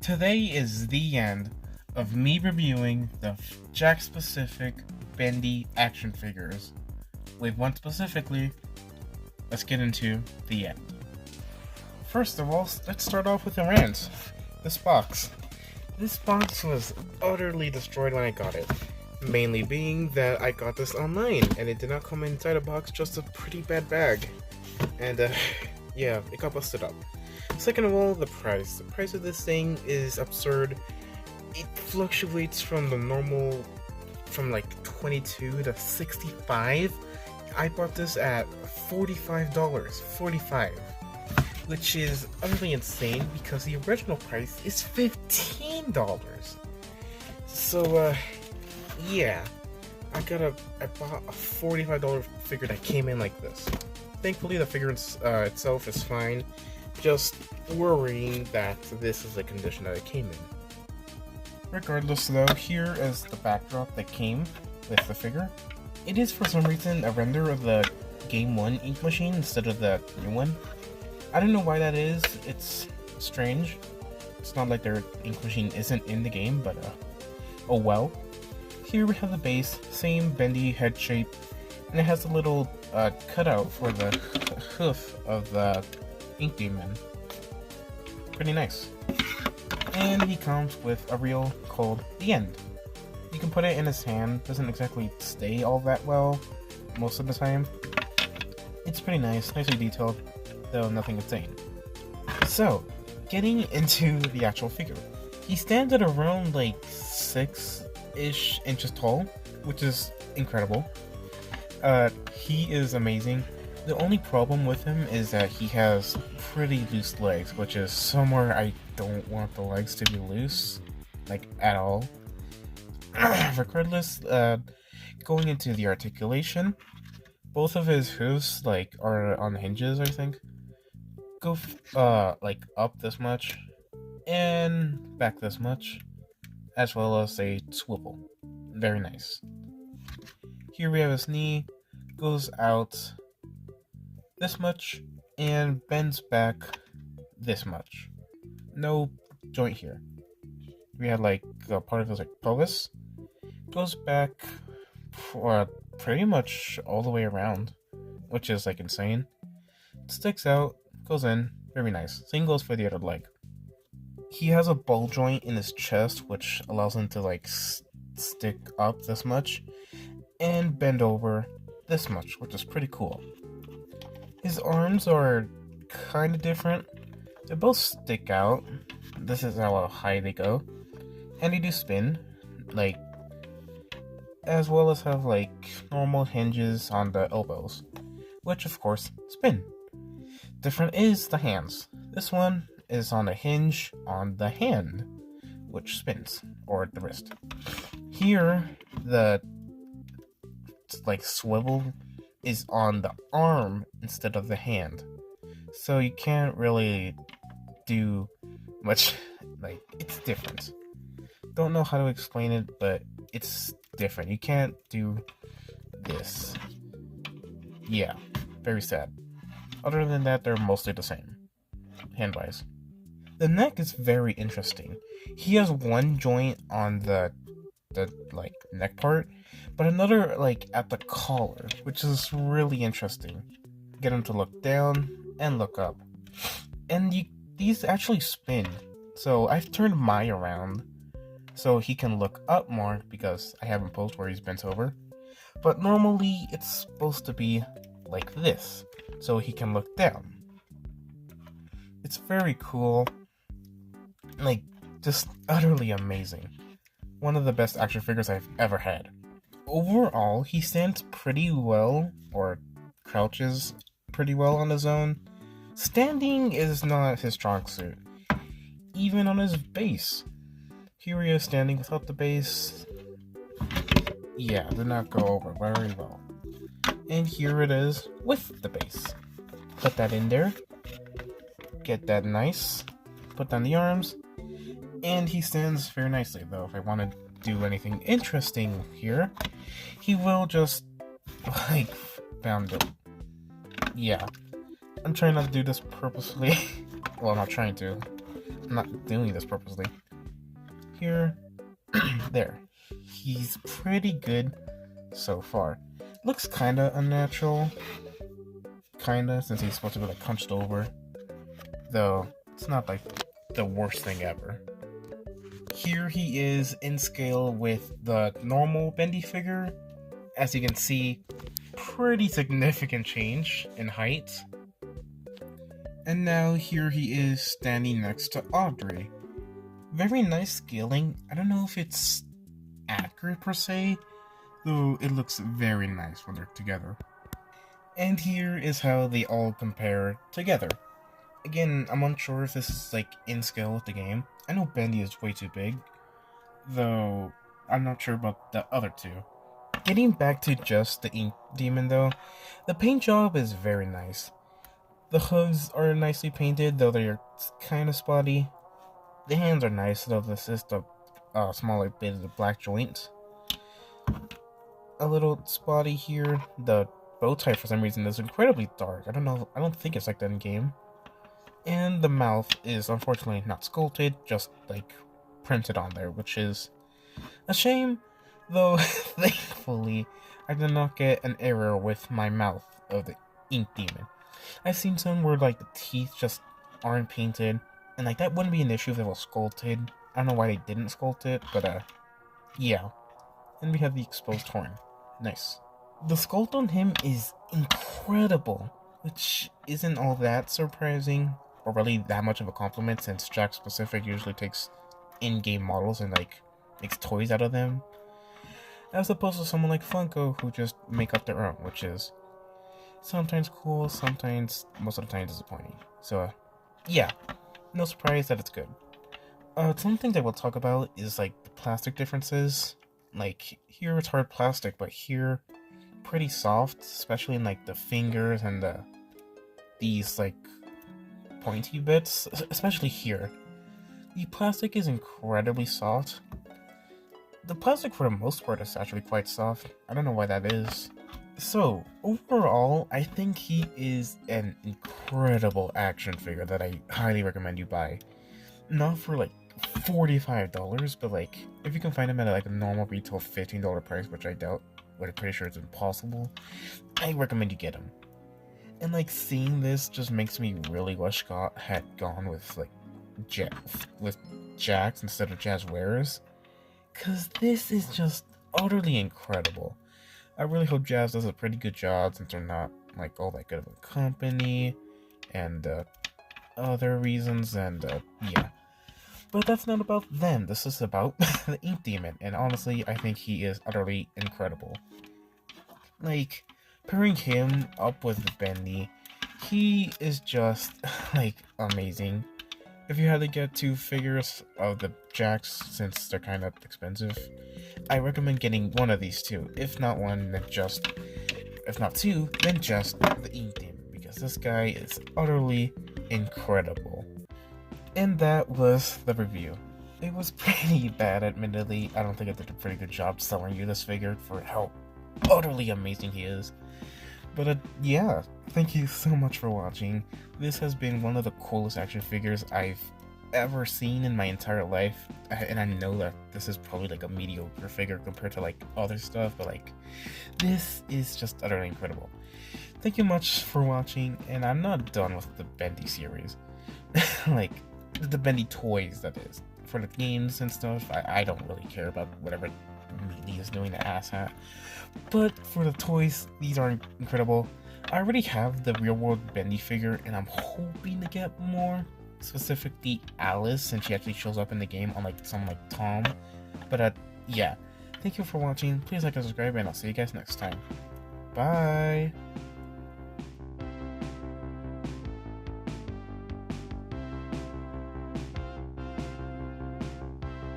Today is the end of me reviewing the Jakks Pacific bendy action figures. With one specifically, let's get into the end. First of all, let's start off with the rant. This box. This box was utterly destroyed when I got it. Mainly being that I got this online, and it did not come inside a box, just a pretty bad bag. And, yeah, it got busted up. Second of all, the price. The price of this thing is absurd. It fluctuates from the normal, from like 22 to 65. I bought this at $45. $45. Which is utterly insane because the original price is $15. So, yeah. I bought a $45 figure that came in like this. Thankfully, the figure itself is fine. Just worrying that this is the condition that it came in. Regardless though, here is the backdrop that came with the figure. It is for some reason a render of the Game 1 ink machine instead of the new one. I don't know why that is, it's strange. It's not like their ink machine isn't in the game, but oh well. Here we have the base, same bendy head shape, and it has a little cutout for the hoof of the ink demon. Pretty nice. And he comes with a reel called The End. You can put it in his hand, doesn't exactly stay all that well most of the time. It's pretty nice, nicely detailed, though nothing insane. So, getting into the actual figure. He stands at around like 6-ish inches tall, which is incredible. He is amazing. The only problem with him is that he has pretty loose legs, which is somewhere I don't want the legs to be loose, like at all. Regardless, going into the articulation, both of his hooves are on hinges, I think. Go up this much and back this much, as well as a swivel. Very nice. Here we have his knee, goes out this much and bends back this much. No joint here. We had part of his pelvis goes back for pretty much all the way around, which is insane. Sticks out, goes in, very nice. Same goes for the other leg. He has a ball joint in his chest, which allows him to stick up this much and bend over this much, which is pretty cool. His arms are kind of different. They both stick out. This is how high they go. And they do spin, as well as have normal hinges on the elbows, which of course spin. Different is the hands. This one is on a hinge on the hand, which spins, or the wrist. Here, the swivel is on the arm instead of the hand, so you can't really do much. It's different. Don't know how to explain it, but it's different. You can't do this. Yeah, very sad. Other than that, they're mostly the same, hand-wise. The neck is very interesting. He has one joint on the neck part, but another at the collar, which is really interesting. Get him to look down and look up, and these actually spin. So I've turned mine around so he can look up more because I have him posed where he's bent over. But normally it's supposed to be like this, so he can look down. It's very cool. Just utterly amazing. One of the best action figures I've ever had. Overall, he stands pretty well, or crouches pretty well on his own. Standing is not his strong suit. Even on his base. Here he is standing without the base. Yeah, did not go over very well. And here it is with the base. Put that in there. Get that nice. Put down the arms. And he stands very nicely, though. If I want to do anything interesting here, he will just, bound it. Yeah. I'm trying not to do this purposefully. Well, I'm not trying to. I'm not doing this purposely. Here, there. He's pretty good so far. Looks kinda unnatural. Kinda, since he's supposed to be like hunched over. Though, it's not like the worst thing ever. Here he is in scale with the normal bendy figure. As you can see, pretty significant change in height. And now here he is standing next to Audrey. Very nice scaling. I don't know if it's accurate per se, though it looks very nice when they're together. And here is how they all compare together. Again, I'm unsure if this is like in scale with the game. I know Bendy is way too big, though I'm not sure about the other two. Getting back to just the ink demon though, the paint job is very nice. The hooves are nicely painted, though they're kind of spotty. The hands are nice, though this is the smaller bit of the black joint. A little spotty here. The bow tie for some reason is incredibly dark. I don't know, I don't think it's like that in game. And the mouth is unfortunately not sculpted, just like printed on there, which is a shame, though thankfully I did not get an error with my mouth of the ink demon. I've seen some where like the teeth just aren't painted, and like that wouldn't be an issue if it was sculpted. I don't know why they didn't sculpt it, but yeah. And we have the exposed horn. Nice. The sculpt on him is incredible, which isn't all that surprising, or really that much of a compliment, since Jakks Pacific usually takes in-game models and like makes toys out of them, as opposed to someone like Funko who just make up their own, which is sometimes cool, sometimes, most of the time, disappointing. So, yeah, no surprise that it's good. Some things I will talk about is like the plastic differences. Like here it's hard plastic, but here pretty soft, especially in like the fingers and these like pointy bits, especially here. The plastic is incredibly soft. The plastic for the most part is actually quite soft. I don't know why that is. So, overall, I think he is an incredible action figure that I highly recommend you buy. Not for like $45, but like, if you can find him at like a normal retail $15 price, which I doubt, but I'm pretty sure it's impossible, I recommend you get him. And like, seeing this just makes me really wish Scott had gone with like, Jakks instead of Jazz Wearers. Cause this is just utterly incredible. I really hope Jazz does a pretty good job, since they're not like all that good of a company and other reasons, and yeah. But that's not about them. This is about the Ink Demon, and honestly, I think he is utterly incredible. Like, pairing him up with the Bendy, he is just like amazing. If you had to get 2 figures of the Jakks, since they're kind of expensive, I recommend getting one of these 2. If not one, then just, if not 2, then just the Ink Demon, because this guy is utterly incredible. And that was the review. It was pretty bad, admittedly. I don't think I did a pretty good job selling you this figure for how utterly amazing he is. But yeah, thank you so much for watching. This has been one of the coolest action figures I've ever seen in my entire life. And I know that this is probably like a mediocre figure compared to like other stuff, but like, this is just utterly incredible. Thank you much for watching, and I'm not done with the Bendy series. Like, the Bendy toys, that is. For the games and stuff, I don't really care about whatever Mealy is doing to asshat. But for the toys, these are incredible. I already have the real world Bendy figure, and I'm hoping to get more. Specifically Alice, since she actually shows up in the game on like someone like Tom. But yeah. Thank you for watching. Please like and subscribe, and I'll see you guys next time. Bye!